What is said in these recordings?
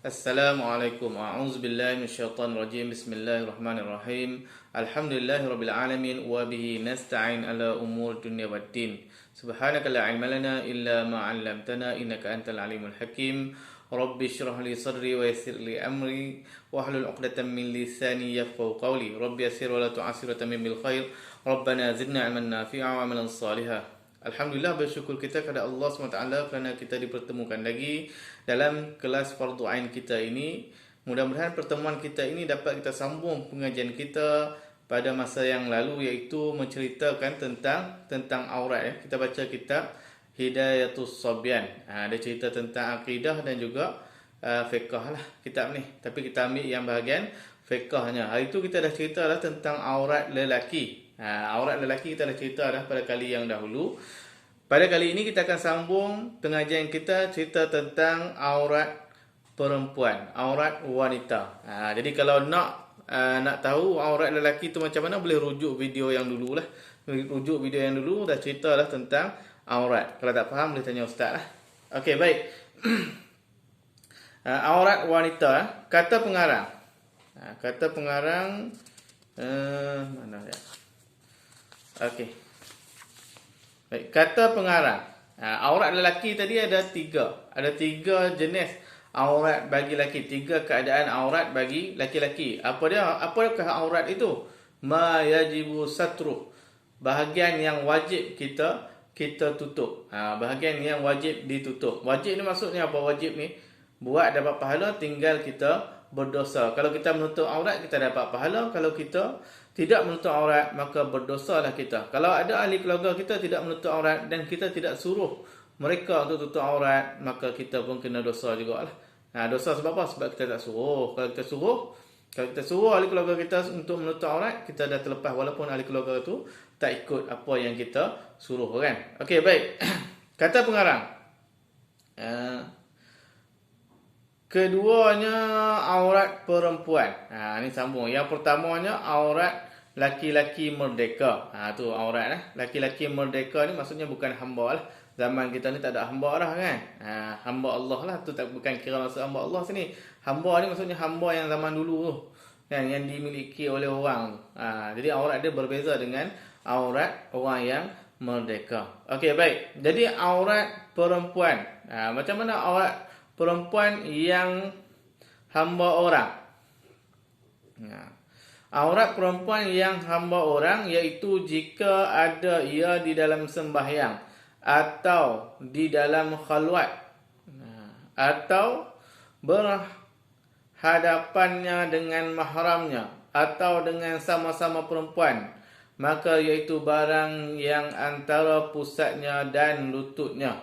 Assalamualaikum. A'udzubillahi minasyaitonir rajim. Bismillahirrahmanirrahim. Alhamdulillahirabbil alamin wa bihi nasta'in ala umur dunya waddin. Subhanaka la ilma lana illa ma 'allamtana innaka antal alimul hakim. Rabbi shrah li sadri wa yassir li amri wahlul 'uqdatam min lisani yafqahu qawli. Rabbi yassir wa la tu'assir wa tammim bil khair. Rabbana zidna 'ilman nafi'a wa 'amalan salihah. Alhamdulillah, bersyukur kita kepada Allah SWT kerana kita dipertemukan lagi dalam kelas Fardu Ain kita ini. Mudah-mudahan pertemuan kita ini dapat kita sambung pengajian kita pada masa yang lalu, iaitu menceritakan tentang aurat ya. Kita baca kitab Hidayatus Sabyan. Dia cerita tentang akidah dan juga fiqh lah kitab ni. Tapi kita ambil yang bahagian fiqhnya. Hari itu kita dah cerita lah tentang aurat lelaki. Aurat lelaki kita dah cerita dah pada kali yang dahulu. Pada kali ini kita akan sambung pengajian kita cerita tentang aurat perempuan, aurat wanita. Jadi kalau nak tahu aurat lelaki tu macam mana, boleh rujuk video yang dulu lah. Rujuk video yang dulu dah cerita lah tentang aurat. Kalau tak faham boleh tanya ustaz lah. Okey, baik. Aurat wanita, kata pengarang. Kata pengarang mana ya? Okey. Baik, kata pengarang. Aurat lelaki tadi ada tiga. Ada tiga jenis aurat bagi lelaki. Tiga keadaan aurat bagi lelaki-lelaki. Apakah aurat itu? Ma yajibu satruh. Bahagian yang wajib kita tutup. Bahagian yang wajib ditutup. Wajib ni maksudnya apa? Wajib ni buat dapat pahala, tinggal kita berdosa. Kalau kita menutup aurat, kita dapat pahala. Kalau kita tidak menutup aurat, maka berdosalah kita. Kalau ada ahli keluarga kita tidak menutup aurat dan kita tidak suruh mereka untuk tutup aurat, maka kita pun kena dosa jugalah. Dosa sebab apa? Sebab kita tak suruh. Kalau kita suruh ahli keluarga kita untuk menutup aurat, kita dah terlepas walaupun ahli keluarga itu tak ikut apa yang kita suruh kan. Okey, baik. Kata pengarang. Keduanya aurat perempuan. Ni sambung. Yang pertamanya aurat laki-laki merdeka. Tu aurat lah. Laki-laki merdeka ni maksudnya bukan hamba lah. Zaman kita ni tak ada hamba lah kan. Hamba Allah lah. Tu tak bukan kira maksud hamba Allah sini. Hamba ni maksudnya hamba yang zaman dulu tu. Kan, yang dimiliki oleh orang. Jadi aurat dia berbeza dengan aurat orang yang merdeka. Okey, baik. Jadi aurat perempuan. Macam mana aurat perempuan yang hamba orang? Aurat perempuan yang hamba orang iaitu jika ada ia di dalam sembahyang atau di dalam khalwat atau berhadapannya dengan mahramnya atau dengan sama-sama perempuan, maka iaitu barang yang antara pusatnya dan lututnya.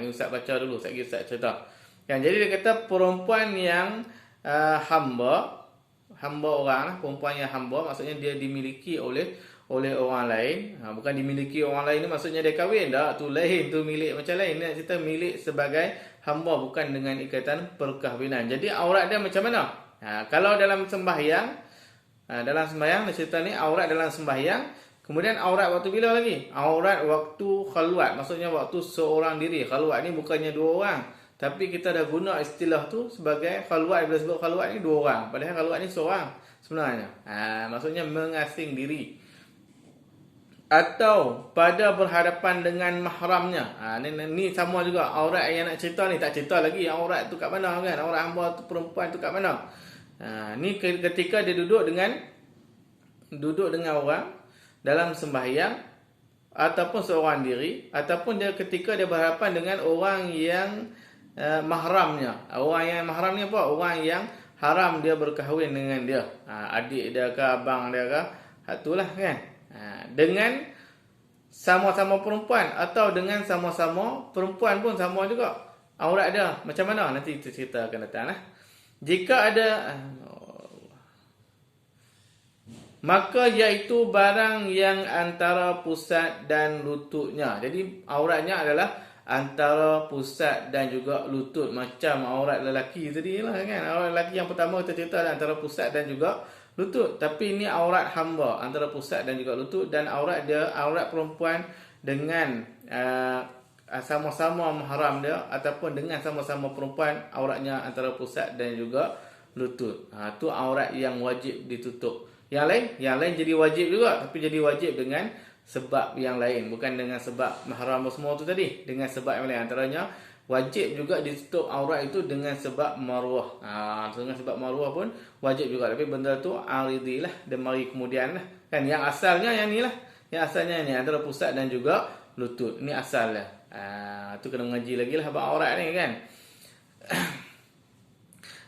Ini Ustaz baca dulu, Ustaz cerita. Jadi dia kata perempuan yang hamba orang lah. Perempuan yang hamba maksudnya dia dimiliki oleh orang lain. Bukan dimiliki orang lain ni maksudnya dia kahwin dah, tu lain, tu milik macam lain. Ni kita milik sebagai hamba, bukan dengan ikatan perkahwinan. Jadi aurat dia macam mana? Kalau dalam sembahyang, dia cerita ni aurat dalam sembahyang. Kemudian aurat waktu bila lagi? Aurat waktu khalwat, maksudnya waktu seorang diri. Khalwat ni bukannya dua orang, tapi kita dah guna istilah tu sebagai khalwat. Bila sebut khalwat ni dua orang, padahal khalwat ni seorang sebenarnya. Maksudnya mengasing diri. Atau pada berhadapan dengan mahramnya. Ni sama juga. Aurat yang nak cerita ni tak cerita lagi aurat tu kat mana kan. Aurat hamba tu perempuan tu kat mana. Ni ketika dia duduk dengan orang dalam sembahyang, ataupun seorang diri, ataupun dia ketika dia berhadapan dengan orang yang mahramnya. Orang yang mahram ni apa? Orang yang haram dia berkahwin dengan dia. Adik dia ke, abang dia ke, itulah kan. Dengan sama-sama perempuan atau dengan sama-sama perempuan pun sama juga aurat dia. Macam mana? Nanti kita cerita akan datang lah. Jika ada maka iaitu barang yang antara pusat dan lututnya. Jadi auratnya adalah antara pusat dan juga lutut, macam aurat lelaki tadi lah kan. Aurat lelaki yang pertama kita cerita antara pusat dan juga lutut, tapi ini aurat hamba antara pusat dan juga lutut. Dan aurat perempuan dengan sama-sama mahram dia ataupun dengan sama-sama perempuan, auratnya antara pusat dan juga lutut. Tu aurat yang wajib ditutup. Yang lain jadi wajib juga, tapi jadi wajib dengan sebab yang lain, bukan dengan sebab mahram semua tu tadi, dengan sebab yang lain. Antaranya wajib juga ditutup aurat itu dengan sebab maruah. Dengan sebab maruah pun wajib juga, tapi benda tu aridi lah, dia mari kemudian lah. Kan yang asalnya yang ni lah. Yang asalnya ni antara pusat dan juga lutut. Ini asal lah. Tu kena mengaji lagi lah bab aurat ni kan.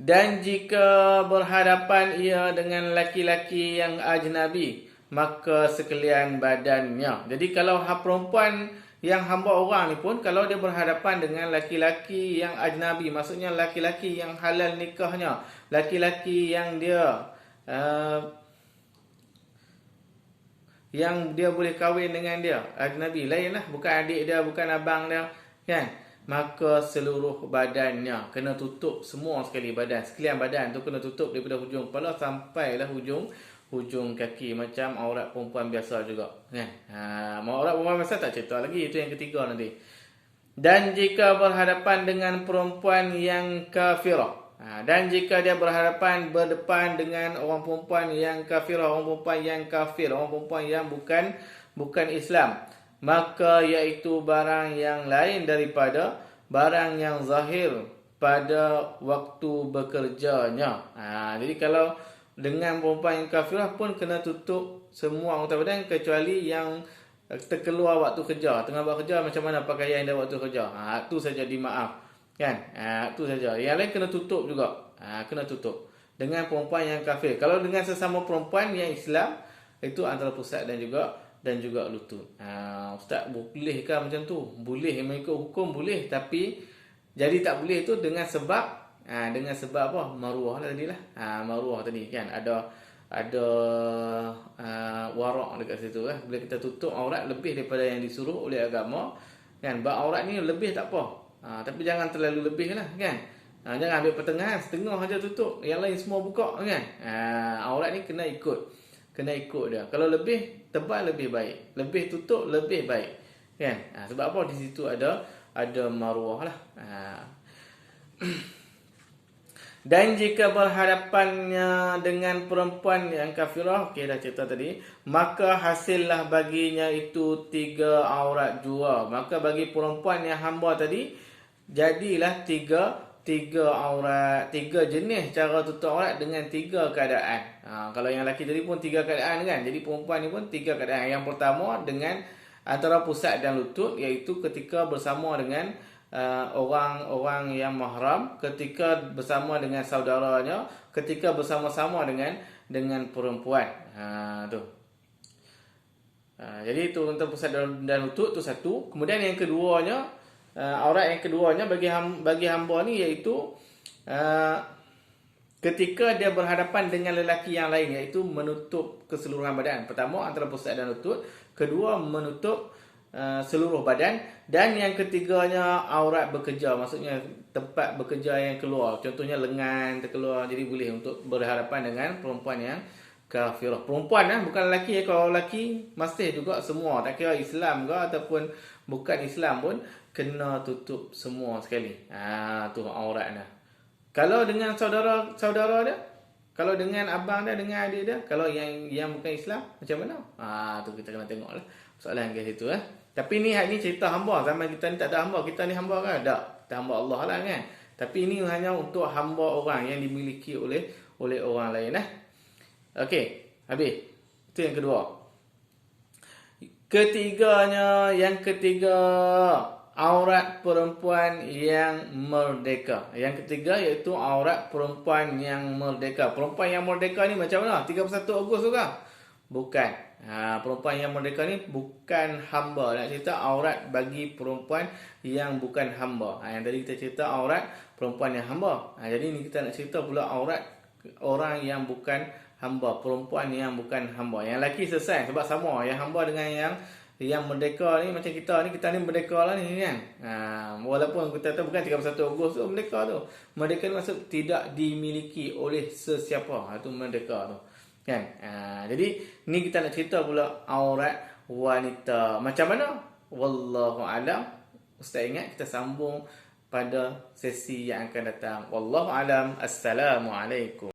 Dan jika berhadapan ia dengan laki-laki yang ajnabi, maka sekalian badannya. Jadi kalau perempuan yang hamba orang ni pun, kalau dia berhadapan dengan laki-laki yang ajnabi, maksudnya laki-laki yang halal nikahnya, laki-laki yang dia boleh kahwin dengan dia, ajnabi, lain lah, bukan adik dia, bukan abang dia, kan? Maka seluruh badannya kena tutup semua sekali badan. Sekalian badan tu kena tutup daripada hujung kepala sampailah hujung kaki, macam aurat perempuan biasa juga, kan? Aurat perempuan biasa tak cerita lagi, itu yang ketiga nanti. Dan jika berhadapan dengan perempuan yang kafirah, dan jika dia berdepan dengan orang perempuan yang kafirah, orang perempuan yang kafir, orang perempuan yang bukan Islam, maka iaitu barang yang lain daripada barang yang zahir pada waktu bekerjanya. Jadi kalau dengan perempuan yang kafirah pun kena tutup semua anggota badan kecuali yang terkeluar waktu kerja. Tengah buat kerja, macam mana pakaian dia waktu kerja, tu saja dimaaf, kan? Tu saja. Yang lain kena tutup juga. Kena tutup dengan perempuan yang kafir. Kalau dengan sesama perempuan yang Islam, itu antara pusat dan juga lutut. Ustaz, bolehkah macam tu? Boleh, mengikut hukum boleh, tapi jadi tak boleh tu dengan sebab apa? Maruah lah tadi lah. Maruah tadi kan, ada warak dekat situ lah. Bila kita tutup aurat lebih daripada yang disuruh oleh agama, kan? Bab aurat ni lebih tak apa, tapi jangan terlalu lebih lah, kan? Jangan ambil pertengahan, setengah aja tutup, yang lain semua buka, kan? Aurat ni kena ikut dia. Kalau lebih tebal lebih baik, lebih tutup lebih baik, kan? Sebab apa? Di situ ada maruah lah. Dan jika berhadapannya dengan perempuan yang kafirah, dah cerita tadi, maka hasillah baginya itu 3 aurat jua. Maka bagi perempuan yang hamba tadi, jadilah 3 aurat, 3 jenis cara tutup aurat dengan 3 keadaan. Kalau yang lelaki tadi pun 3 keadaan, kan? Jadi perempuan ni pun 3 keadaan. Yang pertama dengan antara pusat dan lutut, iaitu ketika bersama dengan orang yang mahram, ketika bersama dengan saudaranya, ketika bersama-sama dengan perempuan. Tu. Jadi itu untuk pusat dan lutut tu satu. Kemudian yang keduanya, aurat yang keduanya bagi hamba ni, iaitu ketika dia berhadapan dengan lelaki yang lain, iaitu menutup keseluruhan badan. Pertama antara pusat dan lutut, kedua menutup seluruh badan, dan yang ketiganya aurat bekerja, maksudnya tempat bekerja yang keluar, contohnya lengan terkeluar, jadi boleh untuk berhadapan dengan perempuan yang kafirah. Perempuan bukan lelaki. Kalau lelaki masih juga semua, tak kira Islam ke ataupun bukan Islam pun kena tutup semua sekali. Tu aurat dia. Kalau dengan saudara dia, kalau dengan abang dia, dengan adik dia, kalau yang bukan Islam, macam mana? Tu kita kena tengoklah soalan ke situ. Tapi ni cerita hamba. Zaman kita ni tak ada hamba. Kita ni hamba kan? Tak. Kita hamba Allah lah, kan? Tapi ini hanya untuk hamba orang yang dimiliki oleh orang lain. Okey, habis. Itu yang kedua. Yang ketiga, aurat perempuan yang merdeka. Yang ketiga iaitu aurat perempuan yang merdeka. Perempuan yang merdeka ni macam mana? 31 Ogos tu kah? Bukan. Perempuan yang merdeka ni bukan hamba. Nak cerita aurat bagi perempuan yang bukan hamba. Yang tadi kita cerita aurat perempuan yang hamba. Jadi ni kita nak cerita pula aurat orang yang bukan hamba, perempuan yang bukan hamba. Yang lelaki selesai, sebab sama yang hamba dengan yang merdeka ni. Macam kita ni merdeka lah ni, kan? Walaupun kita tahu bukan 31 Ogos tu merdeka tu. Merdeka ni maksud tidak dimiliki oleh sesiapa. Itu merdeka tu, kan? Jadi ni kita nak cerita pula aurat wanita. Macam mana? Wallahu a'lam. Ustaz ingat kita sambung pada sesi yang akan datang. Wallahu alam. Assalamualaikum.